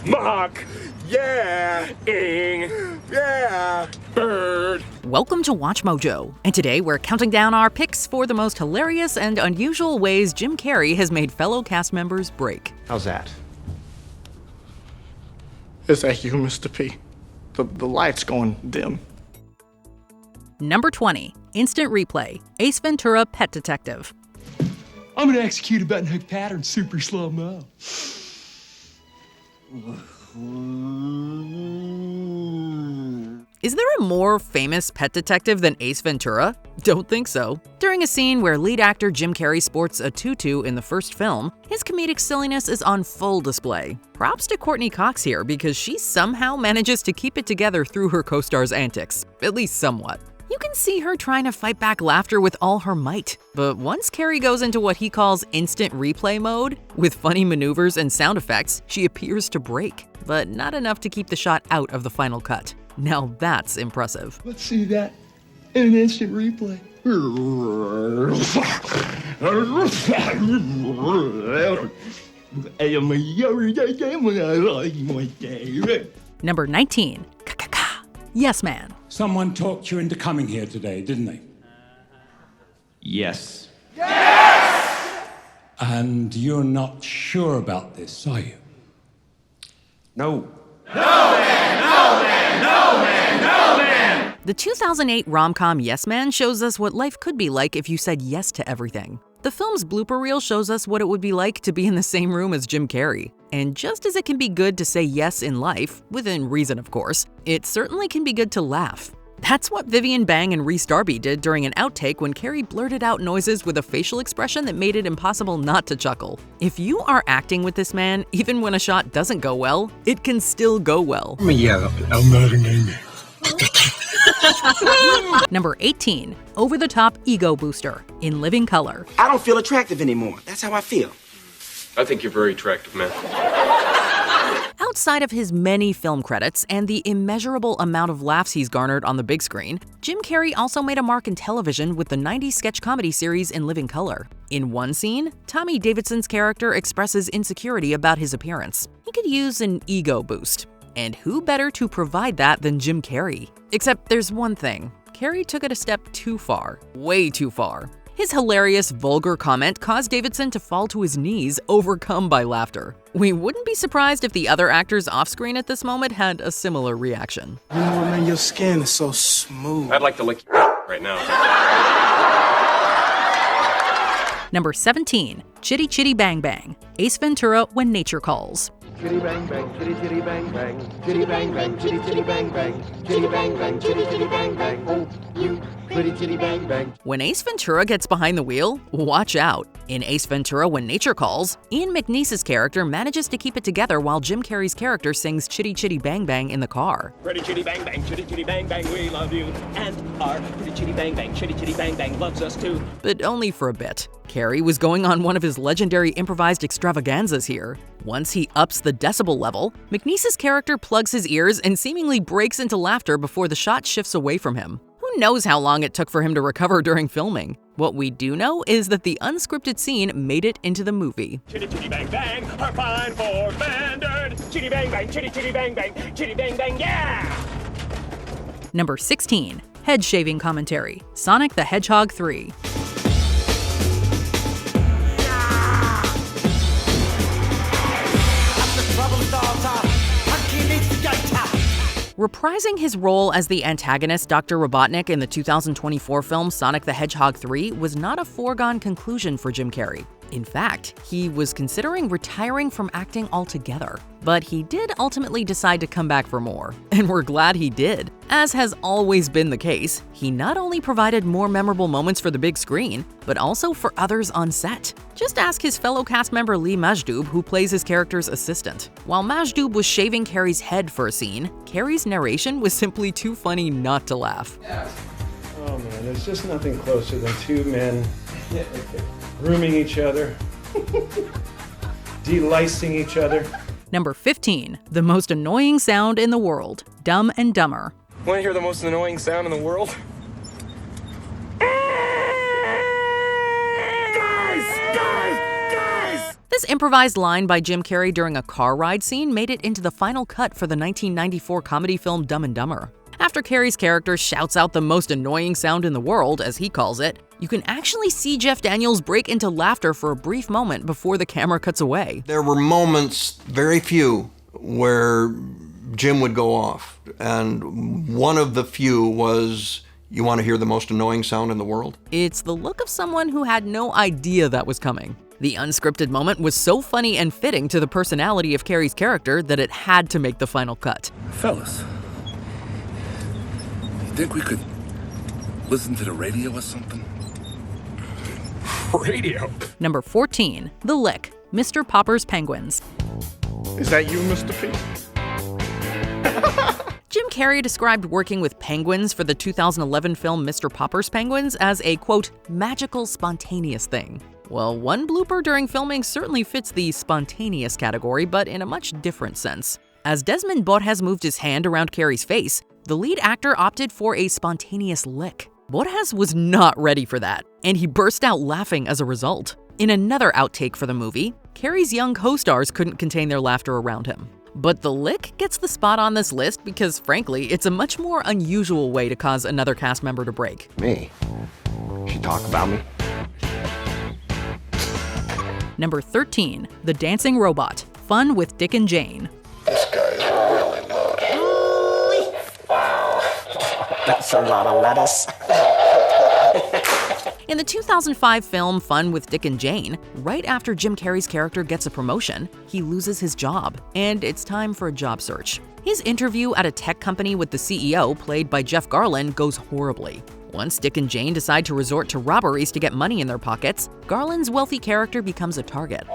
Mock. Yeah. Ing. Yeah. Bird. Welcome to Watch Mojo, and today we're counting down our picks for the most hilarious and unusual ways Jim Carrey has made fellow cast members break. How's that? Is that you, Mr. P? The light's going dim. Number 20. Instant replay. Ace Ventura, Pet Detective. I'm gonna execute a button hook pattern super slow-mo. Is there a more famous pet detective than Ace Ventura? Don't think so. During a scene where lead actor Jim Carrey sports a tutu in the first film, his comedic silliness is on full display. Props to Courteney Cox here because she somehow manages to keep it together through her co-star's antics, at least somewhat. You can see her trying to fight back laughter with all her might, but once Carrey goes into what he calls instant replay mode, with funny maneuvers and sound effects, she appears to break, but not enough to keep the shot out of the final cut. Now that's impressive. Let's see that in an instant replay. Number 19. Yes Man. Someone talked you into coming here today, didn't they? Yes. And you're not sure about this, are you? No. The 2008 rom-com Yes Man shows us what life could be like if you said yes to everything. The film's blooper reel shows us what it would be like to be in the same room as Jim Carrey. And just as it can be good to say yes in life, within reason of course, it certainly can be good to laugh. That's what Vivian Bang and Rhys Darby did during an outtake when Carrey blurted out noises with a facial expression that made it impossible not to chuckle. If you are acting with this man, even when a shot doesn't go well, it can still go well. I'm not an enemy. Number 18. Over-the-top ego booster in Living Color. I don't feel attractive anymore. That's how I feel. I think you're very attractive, man. Outside of his many film credits and the immeasurable amount of laughs he's garnered on the big screen, Jim Carrey also made a mark in television with the 90s sketch comedy series In Living Color. In one scene, Tommy Davidson's character expresses insecurity about his appearance. He could use an ego boost. And who better to provide that than Jim Carrey? Except there's one thing. Carrey took it a step too far. Way too far. His hilarious, vulgar comment caused Davidson to fall to his knees, overcome by laughter. We wouldn't be surprised if the other actors off-screen at this moment had a similar reaction. You know what, man? Your skin is so smooth. I'd like to lick you right now. Number 17. Chitty Chitty Bang Bang. Ace Ventura, When Nature Calls. Chitty bang bang, chitty chitty bang bang, chitty bang bang, chitty chitty bang bang, chitty bang bang, chitty chitty bang bang. Oh, you pretty chitty bang bang. When Ace Ventura gets behind the wheel, watch out. In Ace Ventura, When Nature Calls, Ian McNeese's character manages to keep it together while Jim Carrey's character sings Chitty Chitty Bang Bang in the car. Pretty chitty bang bang, chitty chitty bang bang, we love you. And our pretty chitty bang bang, chitty chitty bang bang loves us too. But only for a bit. Carrey was going on one of his legendary improvised extravaganzas here. Once he ups the decibel level, McNeese's character plugs his ears and seemingly breaks into laughter before the shot shifts away from him. Who knows how long it took for him to recover during filming? What we do know is that the unscripted scene made it into the movie. Chitty chitty bang bang, our fine four standard. Chitty bang bang, chitty chitty bang bang, chitty bang bang, yeah! Number 16. Head shaving commentary. Sonic the Hedgehog 3. Reprising his role as the antagonist Dr. Robotnik in the 2024 film Sonic the Hedgehog 3 was not a foregone conclusion for Jim Carrey. In fact, he was considering retiring from acting altogether. But he did ultimately decide to come back for more, and we're glad he did. As has always been the case, he not only provided more memorable moments for the big screen, but also for others on set. Just ask his fellow cast member Lee Majdoub, who plays his character's assistant. While Majdoub was shaving Carrey's head for a scene, Carrey's narration was simply too funny not to laugh. Oh man, there's just nothing closer than two men grooming each other, delicing each other. Number 15. The most annoying sound in the world. Dumb and Dumber. Want to hear the most annoying sound in the world? This improvised line by Jim Carrey during a car ride scene made it into the final cut for the 1994 comedy film Dumb and Dumber. After Carrey's character shouts out the most annoying sound in the world, as he calls it, you can actually see Jeff Daniels break into laughter for a brief moment before the camera cuts away. There were moments, very few, where Jim would go off. And one of the few was, you want to hear the most annoying sound in the world? It's the look of someone who had no idea that was coming. The unscripted moment was so funny and fitting to the personality of Carrey's character that it had to make the final cut. Fellas, you think we could listen to the radio or something? Radio. Number 14, The Lick, Mr. Popper's Penguins. Is that you, Mr. P? Jim Carrey described working with penguins for the 2011 film Mr. Popper's Penguins as a, quote, magical, spontaneous thing. Well, one blooper during filming certainly fits the spontaneous category, but in a much different sense. As Desmond Borges moved his hand around Carrey's face, the lead actor opted for a spontaneous lick. Borges was not ready for that, and he burst out laughing as a result. In another outtake for the movie, Carrey's young co-stars couldn't contain their laughter around him. But the lick gets the spot on this list because, frankly, it's a much more unusual way to cause another cast member to break. Me? She talk about me? Number 13, The Dancing Robot, Fun with Dick and Jane. This guy is really loaded. Wow. That's a lot of lettuce. In the 2005 film Fun with Dick and Jane, right after Jim Carrey's character gets a promotion, he loses his job, and it's time for a job search. His interview at a tech company with the CEO, played by Jeff Garlin, goes horribly. Once Dick and Jane decide to resort to robberies to get money in their pockets, Garlin's wealthy character becomes a target.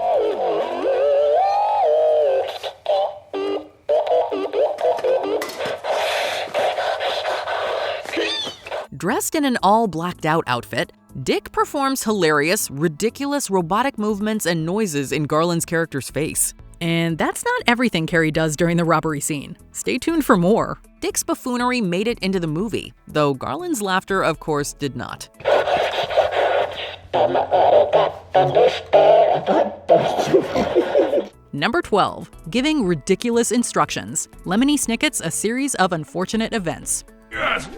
Dressed in an all-blacked-out outfit, Dick performs hilarious, ridiculous robotic movements and noises in Garlin's character's face. And that's not everything Carrey does during the robbery scene. Stay tuned for more. Dick's buffoonery made it into the movie, though Garlin's laughter, of course, did not. Number 12, Giving Ridiculous Instructions. Lemony Snicket's A Series of Unfortunate Events. Yes!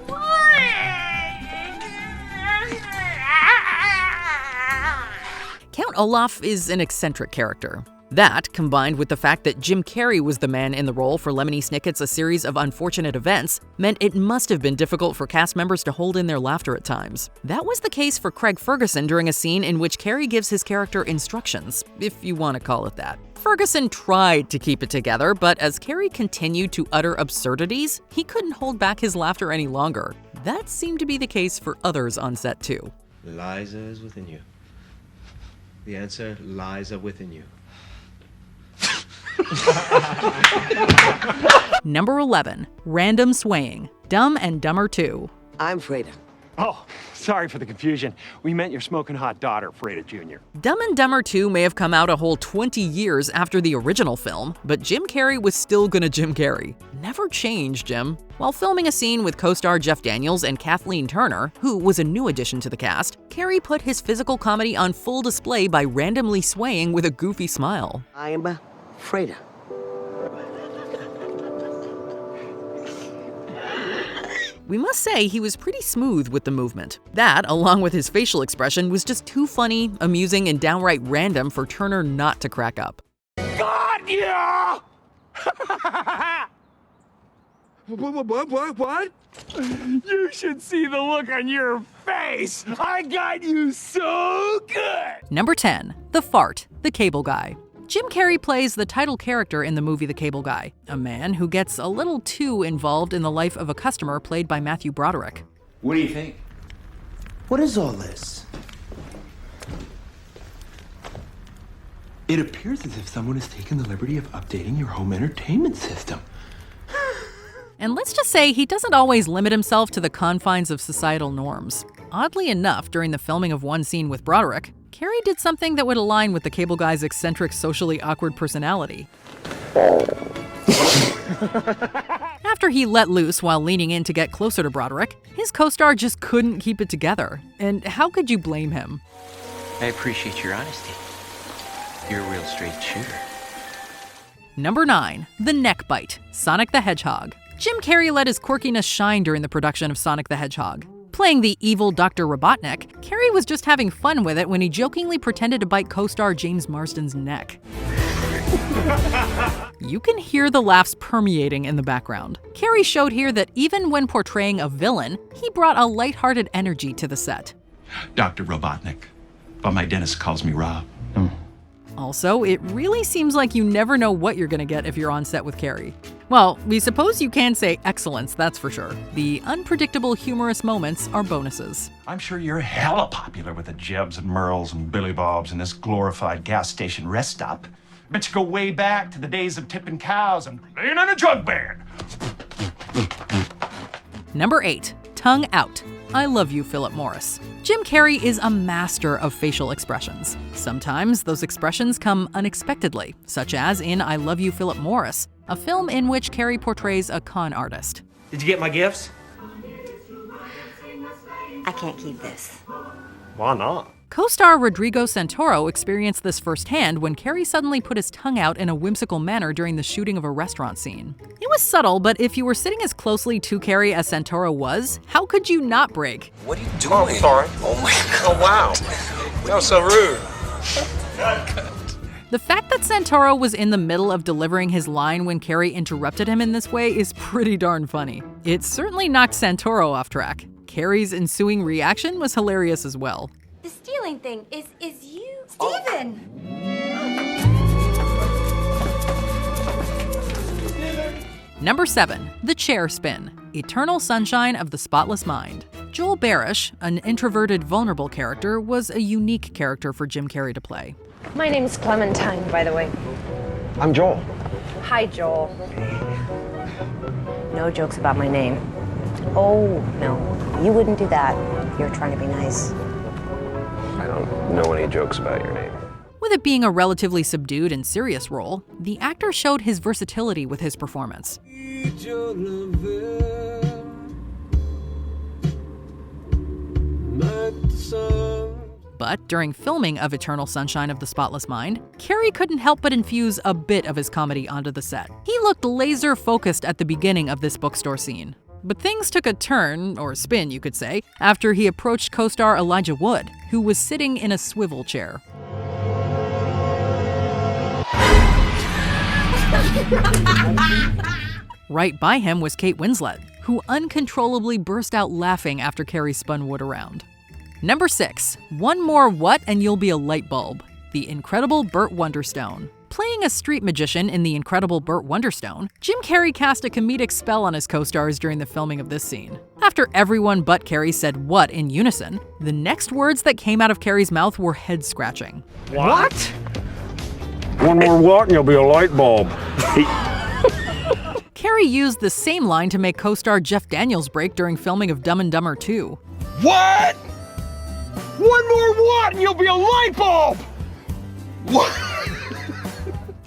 Count Olaf is an eccentric character. That, combined with the fact that Jim Carrey was the man in the role for Lemony Snicket's A Series of Unfortunate Events, meant it must have been difficult for cast members to hold in their laughter at times. That was the case for Craig Ferguson during a scene in which Carrey gives his character instructions, if you want to call it that. Ferguson tried to keep it together, but as Carrey continued to utter absurdities, he couldn't hold back his laughter any longer. That seemed to be the case for others on set too. Liza is within you. The answer, Liza within you. Number 11, Random Swaying, Dumb and Dumber 2. I'm Freda. Oh, sorry for the confusion. We meant your smoking hot daughter, Freda Jr. Dumb and Dumber 2 may have come out a whole 20 years after the original film, but Jim Carrey was still gonna Jim Carrey. Never change, Jim. While filming a scene with co-star Jeff Daniels and Kathleen Turner, who was a new addition to the cast, Carrey put his physical comedy on full display by randomly swaying with a goofy smile. I'm Freda. We must say he was pretty smooth with the movement. That, along with his facial expression, was just too funny, amusing, and downright random for Turner not to crack up. God, yeah! What? You should see the look on your face! I got you so good! Number 10, The Fart, The Cable Guy. Jim Carrey plays the title character in the movie The Cable Guy, a man who gets a little too involved in the life of a customer played by Matthew Broderick. What do you think? What is all this? It appears as if someone has taken the liberty of updating your home entertainment system. And let's just say he doesn't always limit himself to the confines of societal norms. Oddly enough, during the filming of one scene with Broderick, Carrey did something that would align with the Cable Guy's eccentric, socially awkward personality. After he let loose while leaning in to get closer to Broderick, his co-star just couldn't keep it together. And how could you blame him? I appreciate your honesty. You're a real straight shooter. Number 9. The Neck Bite, Sonic the Hedgehog. Jim Carrey let his quirkiness shine during the production of Sonic the Hedgehog. Playing the evil Dr. Robotnik, Carrey was just having fun with it when he jokingly pretended to bite co-star James Marsden's neck. You can hear the laughs permeating in the background. Carrey showed here that even when portraying a villain, he brought a lighthearted energy to the set. Dr. Robotnik, but my dentist calls me Rob. Also, it really seems like you never know what you're gonna get if you're on set with Carrey. Well, we suppose you can say excellence, that's for sure. The unpredictable humorous moments are bonuses. I'm sure you're hella popular with the Jebs and Merles and Billy Bobs and this glorified gas station rest stop. Bet you go way back to the days of tipping cows and playing in a jug band. Number 8. Tongue Out. I Love You, Phillip Morris. Jim Carrey is a master of facial expressions. Sometimes those expressions come unexpectedly, such as in I Love You, Phillip Morris, a film in which Carrey portrays a con artist. Did you get my gifts? I can't keep this. Why not? Co-star Rodrigo Santoro experienced this firsthand when Carrey suddenly put his tongue out in a whimsical manner during the shooting of a restaurant scene. It was subtle, but if you were sitting as closely to Carrey as Santoro was, how could you not break? What are you doing? Oh, I'm sorry. Oh my God. Oh, wow. That was so rude. The fact that Santoro was in the middle of delivering his line when Carrey interrupted him in this way is pretty darn funny. It certainly knocked Santoro off track. Carrey's ensuing reaction was hilarious as well. The stealing thing is you, Steven. Number 7. The Chair Spin, Eternal Sunshine of the Spotless Mind. Joel Barish, an introverted, vulnerable character, was a unique character for Jim Carrey to play. My name's Clementine, by the way. I'm Joel. Hi, Joel. No jokes about my name. Oh, no, you wouldn't do that. You're trying to be nice. I don't know any jokes about your name. With it being a relatively subdued and serious role, the actor showed his versatility with his performance. But during filming of Eternal Sunshine of the Spotless Mind, Carrey couldn't help but infuse a bit of his comedy onto the set. He looked laser-focused at the beginning of this bookstore scene. But things took a turn, or spin you could say, after he approached co-star Elijah Wood, who was sitting in a swivel chair. Right by him was Kate Winslet, who uncontrollably burst out laughing after Carrey spun Wood around. Number 6. One more what and you'll be a light bulb. The incredible Burt Wonderstone. Playing a street magician in The Incredible Burt Wonderstone, Jim Carrey cast a comedic spell on his co-stars during the filming of this scene. After everyone but Carrey said what in unison, the next words that came out of Carrey's mouth were head-scratching. What? One more what and you'll be a light bulb. Carrey used the same line to make co-star Jeff Daniels break during filming of Dumb and Dumber 2. What? One more what and you'll be a light bulb! What?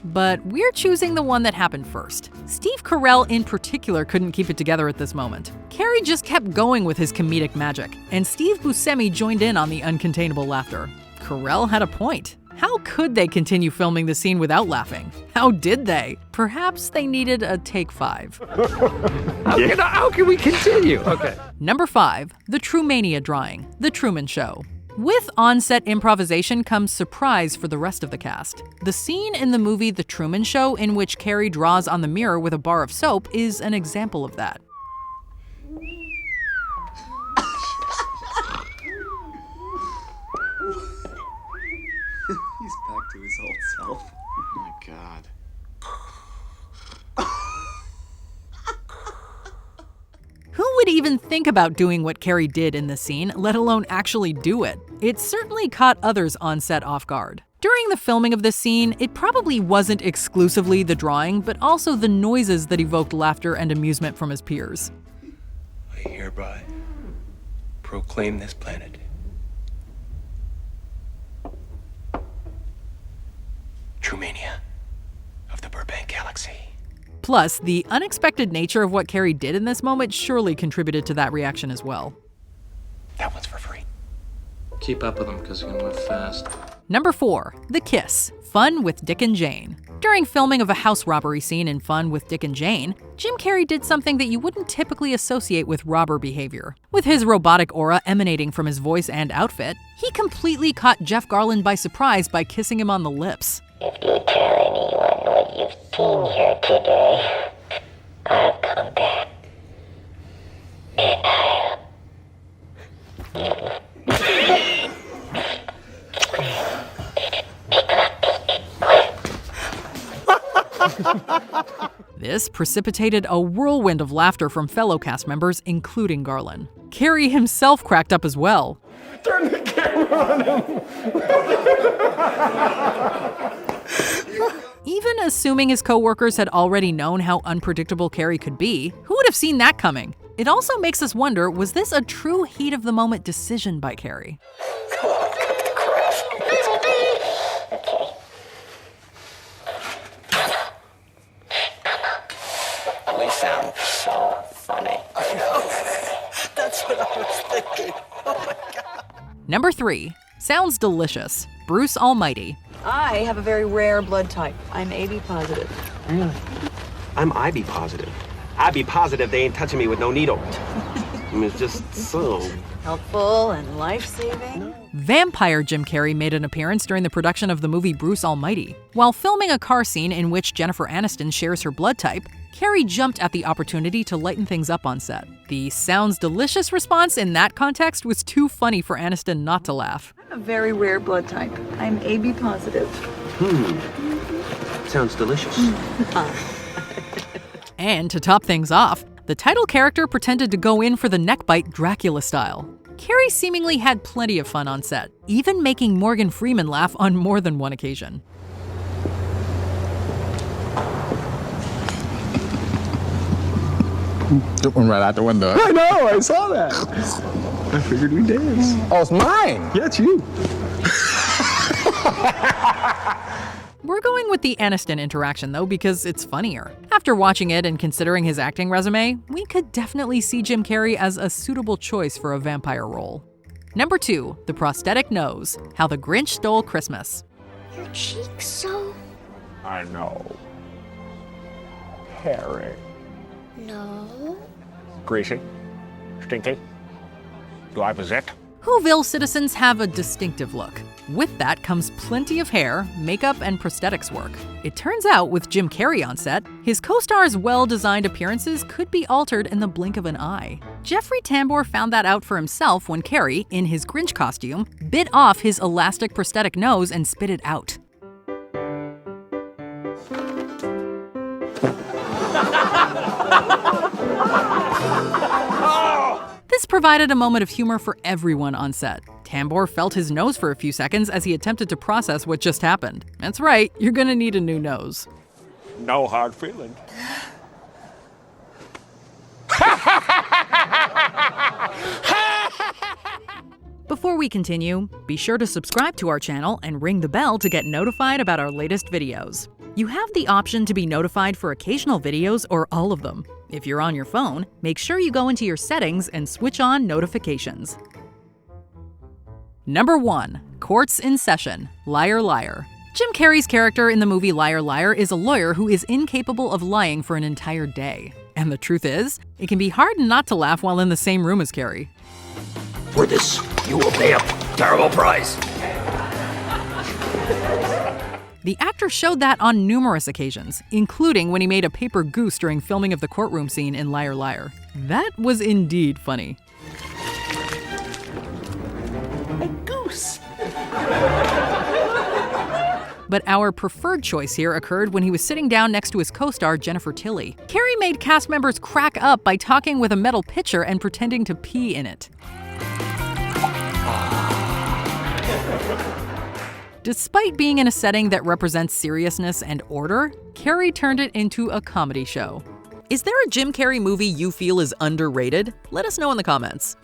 But we're choosing the one that happened first. Steve Carell in particular couldn't keep it together at this moment. Carrey just kept going with his comedic magic, and Steve Buscemi joined in on the uncontainable laughter. Carell had a point. How could they continue filming the scene without laughing? How did they? Perhaps they needed a take 5. How can we continue? Okay. Number 5. The Trumania Drawing, The Truman Show. With on-set improvisation comes surprise for the rest of the cast. The scene in the movie The Truman Show in which Carrey draws on the mirror with a bar of soap is an example of that. He's back to his old self. Oh my God. Who would even think about doing what Carrey did in this scene, let alone actually do it? It certainly caught others on set off guard. During the filming of this scene, it probably wasn't exclusively the drawing, but also the noises that evoked laughter and amusement from his peers. I hereby proclaim this planet Trumania of the Burbank Galaxy. Plus, the unexpected nature of what Carrey did in this moment surely contributed to that reaction as well. That one's for free. Keep up with them because they're going to move fast. Number 4. The Kiss. Fun with Dick and Jane. During filming of a house robbery scene in Fun with Dick and Jane, Jim Carrey did something that you wouldn't typically associate with robber behavior. With his robotic aura emanating from his voice and outfit, he completely caught Jeff Garlin by surprise by kissing him on the lips. If you tell anyone what you've seen here today, I'll come back. And This precipitated a whirlwind of laughter from fellow cast members, including Garlin. Carrey himself cracked up as well. Turn the camera on him. Even assuming his coworkers had already known how unpredictable Carrey could be, who would have seen that coming? It also makes us wonder, was this a true heat-of-the-moment decision by Carrey? We sound so funny. I know. That's what I was thinking. Oh my God. Number 3. Sounds delicious. Bruce Almighty. I have a very rare blood type. I'm AB positive. Really? I'm IB positive. IB positive, they ain't touching me with no needle. I mean, it's just so helpful and life-saving. Vampire Jim Carrey made an appearance during the production of the movie Bruce Almighty. While filming a car scene in which Jennifer Aniston shares her blood type, Carrey jumped at the opportunity to lighten things up on set. The sounds delicious response in that context was too funny for Aniston not to laugh. I have a very rare blood type. I'm AB positive. Sounds delicious. And to top things off, the title character pretended to go in for the neckbite Dracula style. Carrey seemingly had plenty of fun on set, even making Morgan Freeman laugh on more than one occasion. Took one right out the window. I know, I saw that. I figured we'd dance. Oh, it's mine. Yeah, it's you. We're going with the Aniston interaction though because it's funnier. After watching it and considering his acting resume, we could definitely see Jim Carrey as a suitable choice for a vampire role. Number 2, the prosthetic nose. How the Grinch Stole Christmas. Your cheeks so... I know. Hairy. No. Greasy. Stinky. Do I possess? Whoville citizens have a distinctive look. With that comes plenty of hair, makeup, and prosthetics work. It turns out, with Jim Carrey on set, his co-star's well-designed appearances could be altered in the blink of an eye. Jeffrey Tambor found that out for himself when Carrey, in his Grinch costume, bit off his elastic prosthetic nose and spit it out. This provided a moment of humor for everyone on set. Tambor felt his nose for a few seconds as he attempted to process what just happened. That's right, you're gonna need a new nose. No hard feelings. Before we continue, be sure to subscribe to our channel and ring the bell to get notified about our latest videos. You have the option to be notified for occasional videos or all of them. If you're on your phone, make sure you go into your settings and switch on notifications. Number 1. Courts in Session. Liar Liar. Jim Carrey's character in the movie Liar Liar is a lawyer who is incapable of lying for an entire day. And the truth is, it can be hard not to laugh while in the same room as Carrey. For this, you will pay a terrible price. The actor showed that on numerous occasions, including when he made a paper goose during filming of the courtroom scene in Liar Liar. That was indeed funny. A goose. But our preferred choice here occurred when he was sitting down next to his co-star Jennifer Tilly. Carrey made cast members crack up by talking with a metal pitcher and pretending to pee in it. Despite being in a setting that represents seriousness and order, Carrey turned it into a comedy show. Is there a Jim Carrey movie you feel is underrated? Let us know in the comments.